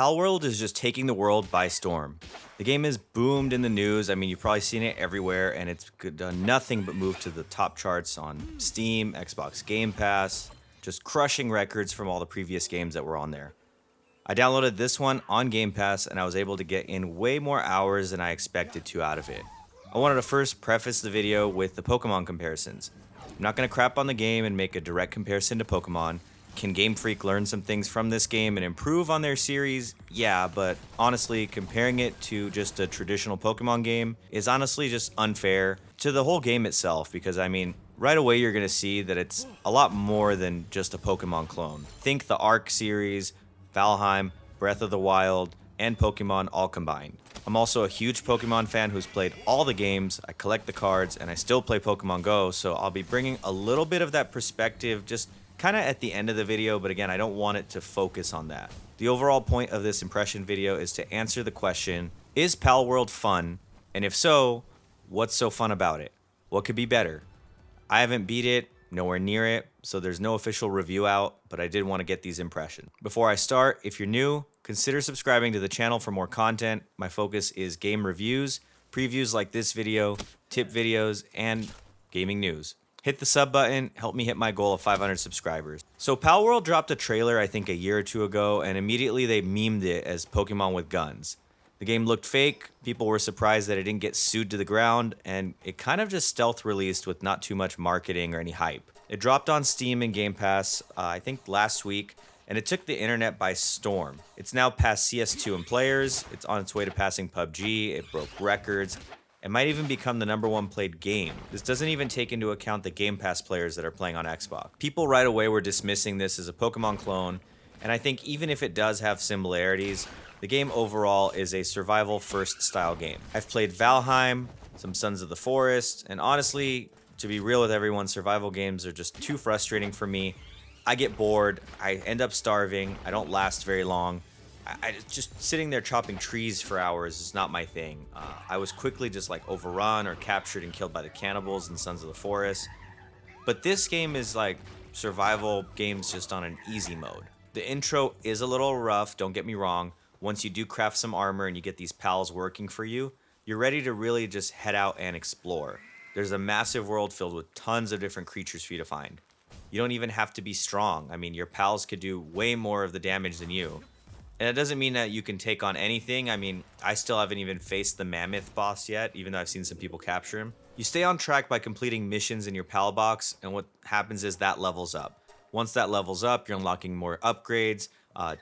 Palworld is just taking the world by storm. The game has boomed in the news. I mean, you've probably seen it everywhere, and it's done nothing but move to the top charts on Steam, Xbox Game Pass, just crushing records from all the previous games that were on there. I downloaded this one on Game Pass, and I was able to get in way more hours than I expected to out of it. I wanted to first preface the video with the Pokemon comparisons. I'm not going to crap on the game and make a direct comparison to Pokemon. Can Game Freak learn some things from this game and improve on their series? Yeah, but honestly, comparing it to just a traditional Pokemon game is honestly just unfair to the whole game itself, because I mean, right away you're going to see that it's a lot more than just a Pokemon clone. Think the Arc series, Valheim, Breath of the Wild, and Pokemon all combined. I'm also a huge Pokemon fan who's played all the games, I collect the cards, and I still play Pokemon Go, so I'll be bringing a little bit of that perspective just kind of at the end of the video, but again, I don't want it to focus on that. The overall point of this impression video is to answer the question, is Palworld fun? And if so, what's so fun about it? What could be better? I haven't beat it, nowhere near it, so there's no official review out, but I did want to get these impressions. Before I start, if you're new, consider subscribing to the channel for more content. My focus is game reviews, previews like this video, tip videos, and gaming news. Hit the sub button, help me hit my goal of 500 subscribers. So Palworld dropped a trailer I think a year or two ago, and immediately they memed it as Pokemon with guns. The game looked fake, people were surprised that it didn't get sued to the ground, and it kind of just stealth released with not too much marketing or any hype. It dropped on Steam and Game Pass, I think last week, and it took the internet by storm. It's now past CS2 in players, it's on its way to passing PUBG, it broke records, it might even become the #1 played game. This doesn't even take into account the Game Pass players that are playing on Xbox. People right away were dismissing this as a Pokemon clone, and I think even if it does have similarities, the game overall is a survival first style game. I've played Valheim, some Sons of the Forest, and honestly, to be real with everyone, survival games are just too frustrating for me. I get bored, I end up starving, I don't last very long. I just sitting there chopping trees for hours is not my thing. I was quickly just like overrun or captured and killed by the cannibals in Sons of the Forest. But this game is like survival games just on an easy mode. The intro is a little rough, don't get me wrong. Once you do craft some armor and you get these pals working for you, you're ready to really just head out and explore. There's a massive world filled with tons of different creatures for you to find. You don't even have to be strong. I mean, your pals could do way more of the damage than you. And it doesn't mean that you can take on anything. I mean, I still haven't even faced the mammoth boss yet, even though I've seen some people capture him. You stay on track by completing missions in your pal box, and what happens is that levels up. Once that levels up, you're unlocking more upgrades,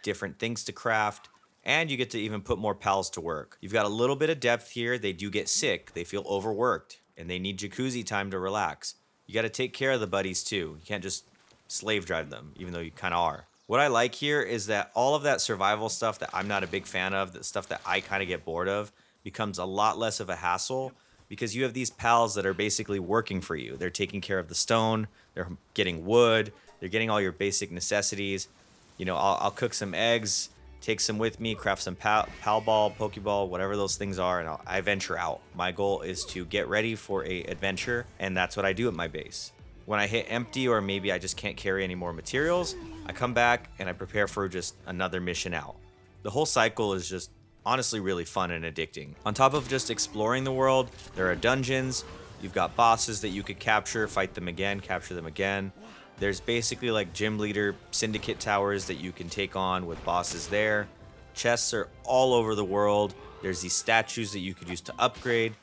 different things to craft, and you get to even put more pals to work. You've got a little bit of depth here. They do get sick, they feel overworked, and they need jacuzzi time to relax. You got to take care of the buddies too. You can't just slave drive them, even though you kind of are. What I like here is that all of that survival stuff that I'm not a big fan of, the stuff that I kind of get bored of, becomes a lot less of a hassle because you have these pals that are basically working for you. They're taking care of the stone, they're getting wood, they're getting all your basic necessities. You know, I'll cook some eggs, take some with me, craft some pal ball, pokeball, whatever those things are, and I venture out. My goal is to get ready for a adventure, and that's what I do at my base. When I hit empty or maybe I just can't carry any more materials, I come back and I prepare for just another mission out. The whole cycle is just honestly really fun and addicting. On top of just exploring the world, there are dungeons, you've got bosses that you could capture, fight them again, capture them again. There's basically like gym leader syndicate towers that you can take on with bosses there. Chests are all over the world. There's these statues that you could use to upgrade.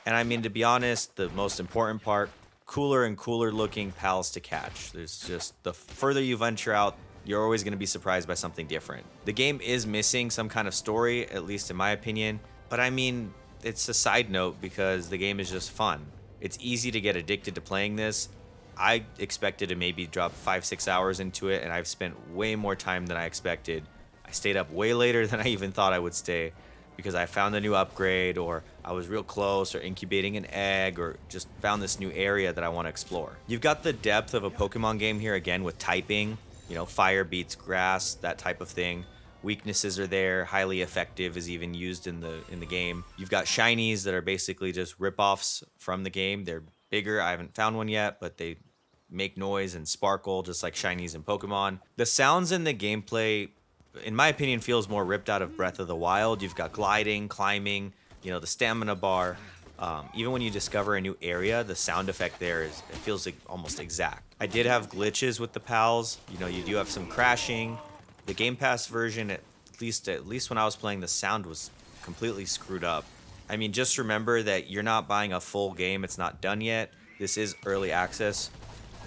And I mean, to be honest, the most important part, cooler and cooler looking pals to catch. There's just, the further you venture out, you're always going to be surprised by something different. The game is missing some kind of story, at least in my opinion, but I mean, it's a side note because the game is just fun. It's easy to get addicted to playing this. I expected to maybe drop 5-6 hours into it, and I've spent way more time than I expected. I stayed up way later than I even thought I would stay, because I found a new upgrade, or I was real close, or incubating an egg, or just found this new area that I want to explore. You've got the depth of a Pokemon game here again with typing, you know, fire beats grass, that type of thing. Weaknesses are there, highly effective is even used in the game. You've got shinies that are basically just rip-offs from the game. They're bigger, I haven't found one yet, but they make noise and sparkle just like shinies in Pokemon. The sounds in the gameplay in my opinion, feels more ripped out of Breath of the Wild. You've got gliding, climbing, the stamina bar. Even when you discover a new area, the sound effect there it feels like almost exact. I did have glitches with the pals. You do have some crashing. The Game Pass version, at least when I was playing, the sound was completely screwed up. I mean, just remember that you're not buying a full game. It's not done yet. This is early access.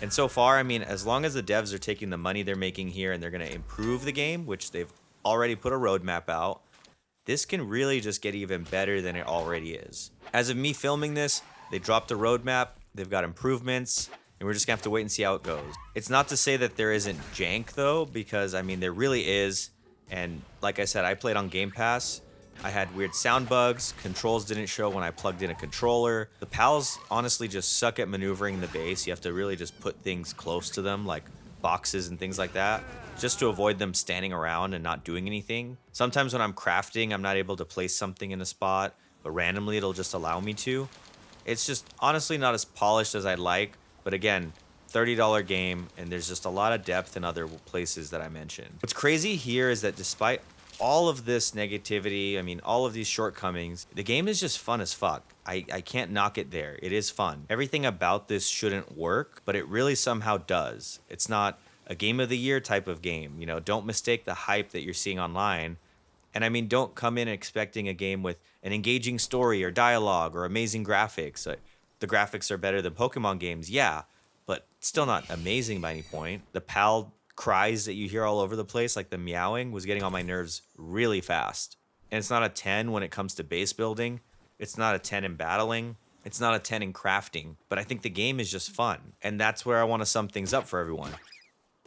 And so far, I mean, as long as the devs are taking the money they're making here and they're going to improve the game, which they've already put a roadmap out, this can really just get even better than it already is. As of me filming this, they dropped a roadmap, they've got improvements, and we're just going to have to wait and see how it goes. It's not to say that there isn't jank, though, because, I mean, there really is. And like I said, I played on Game Pass. I had weird sound bugs, controls didn't show when I plugged in a controller. The pals honestly just suck at maneuvering the base. You have to really just put things close to them, like boxes and things like that, just to avoid them standing around and not doing anything. Sometimes when I'm crafting, I'm not able to place something in a spot, but randomly it'll just allow me to. It's just honestly not as polished as I'd like, but again, $30 game, and there's just a lot of depth in other places that I mentioned. What's crazy here is that despite all of this negativity, I mean, all of these shortcomings, the game is just fun as fuck. I can't knock it there. It is fun. Everything about this shouldn't work, but it really somehow does. It's not a game of the year type of game. Don't mistake the hype that you're seeing online. And I mean, don't come in expecting a game with an engaging story or dialogue or amazing graphics. The graphics are better than Pokemon games, yeah, but still not amazing by any point. The PAL cries that you hear all over the place, like the meowing, was getting on my nerves really fast. And it's not a 10 when it comes to base building. It's not a 10 in battling. It's not a 10 in crafting. But I think the game is just fun. And that's where I want to sum things up for everyone.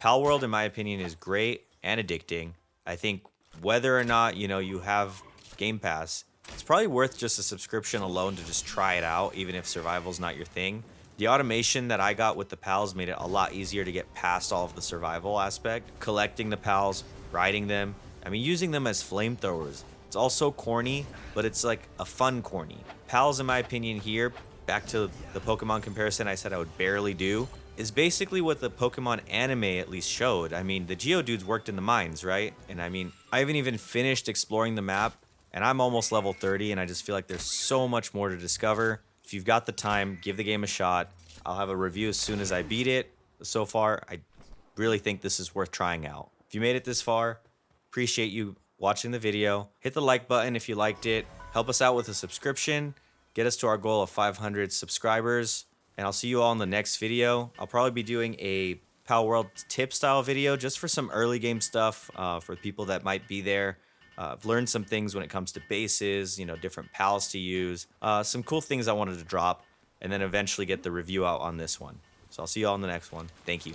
Palworld, in my opinion, is great and addicting. I think whether or not, you have Game Pass, it's probably worth just a subscription alone to just try it out, even if survival's not your thing. The automation that I got with the pals made it a lot easier to get past all of the survival aspect. Collecting the pals, riding them, I mean, using them as flamethrowers. It's all so corny, but it's like a fun corny. Pals, in my opinion here, back to the Pokemon comparison I said I would barely do, is basically what the Pokemon anime at least showed. I mean, the Geodudes worked in the mines, right? And I mean, I haven't even finished exploring the map, and I'm almost level 30, and I just feel like there's so much more to discover. If you've got the time, give the game a shot. I'll have a review as soon as I beat it. So far, I really think this is worth trying out. If you made it this far, appreciate you watching the video. Hit the like button if you liked it. Help us out with a subscription. Get us to our goal of 500 subscribers. And I'll see you all in the next video. I'll probably be doing a Palworld tip style video just for some early game stuff for people that might be there. I've learned some things when it comes to bases, different pals to use, some cool things I wanted to drop, and then eventually get the review out on this one. So I'll see you all in the next one. Thank you.